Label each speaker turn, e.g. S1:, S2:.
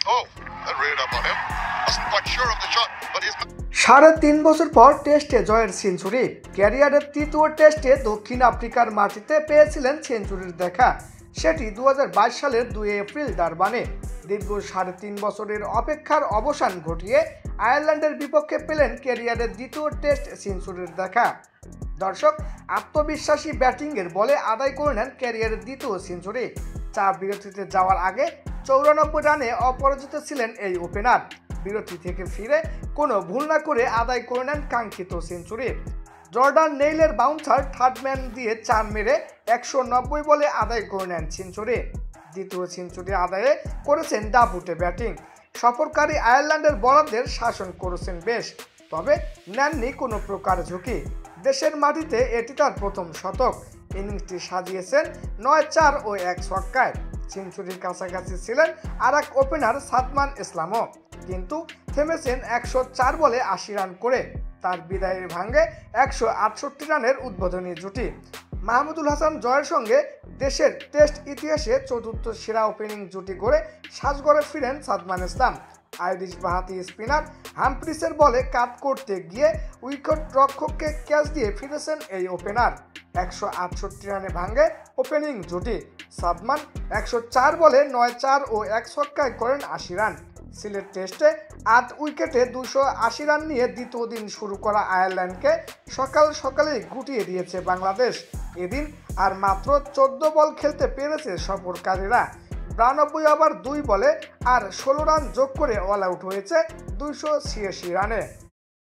S1: 3.5 বছর পর টেস্টে জয়ের সেঞ্চুরি। ক্যারিয়ারের তৃতীয় টেস্টে দক্ষিণ আফ্রিকার মাটিতে পেয়েছিলেন সেঞ্চুরির দেখা, সেটি 2022 সালের 2 এপ্রিল ডারবানে। দীর্ঘ 3.5 বছরের অপেক্ষার অবসান ঘটিয়ে আয়ারল্যান্ডের বিপক্ষে পেলেন ক্যারিয়ারের দ্বিতীয় টেস্ট সেঞ্চুরির দেখা। দর্শক, আত্মবিশ্বাসী ব্যাটিংয়ের বলে আদায় করে নেন ক্যারিয়ারের দ্বিতীয় সেঞ্চুরি। 4 বিরতিতে যাওয়ার আগে 94 রানে অপরাজিত ছিলেন এই ওপেনার। বিরতি থেকে ফিরে কোনো ভুল না করে আদায় করে নেন কাঙ্ক্ষিত সেঞ্চুরি। জর্ডান নেইলের বাউন্সার থার্ড ম্যান দিয়ে 4 মেরে 190 বলে আদায় করে নেন সেঞ্চুরি। দ্বিতীয় সেঞ্চুরি আদায়ে করেছেন ডাবুটে ব্যাটিং। সফরকারী আয়ারল্যান্ডের বোলারদের শাসন করেছেন বেশ, তবে নেননি কোনো প্রকার ঝুঁকি। দেশের মাটিতে এটি তার প্রথম শতক। ইনিংসটি সাজিয়েছেন 9-4 ও 1 ছক্কায়। সেঞ্চুরির কাছাকাছি ছিলেন আর এক ওপেনার সাদমান ইসলামও, কিন্তু থেমেছেন 104 বলে 80 রান করে। তার বিদায়ের ভাঙে 168 রানের উদ্বোধনী জুটি। মাহমুদুল হাসান জয়ের সঙ্গে দেশের টেস্ট ইতিহাসে চতুর্থ সেরা ওপেনিং জুটি গড়ে সাজঘরে ফিরেন সাদমান ইসলাম। আইরিশ বাঁহাতি স্পিনার হামফ্রিসের বলে কাট করতে গিয়ে উইকেট রক্ষককে ক্যাচ দিয়ে ফিরেছেন এই ওপেনার। 168 রানে ভাঙে ওপেনিং জুটি। সাদমান 104 বলে 9-4 ও 1 ছক্কায় করেন 80 রান। সিলেট টেস্টে 8 উইকেটে 280 রান নিয়ে দ্বিতীয় দিন শুরু করা আয়ারল্যান্ডকে সকালেই গুটিয়ে দিয়েছে বাংলাদেশ। এদিন আর মাত্র 14 বল খেলতে পেরেছে সফরকারীরা। 92 ওভার 2 বলে আর 16 রান যোগ করে অল আউট হয়েছে 286 রানে।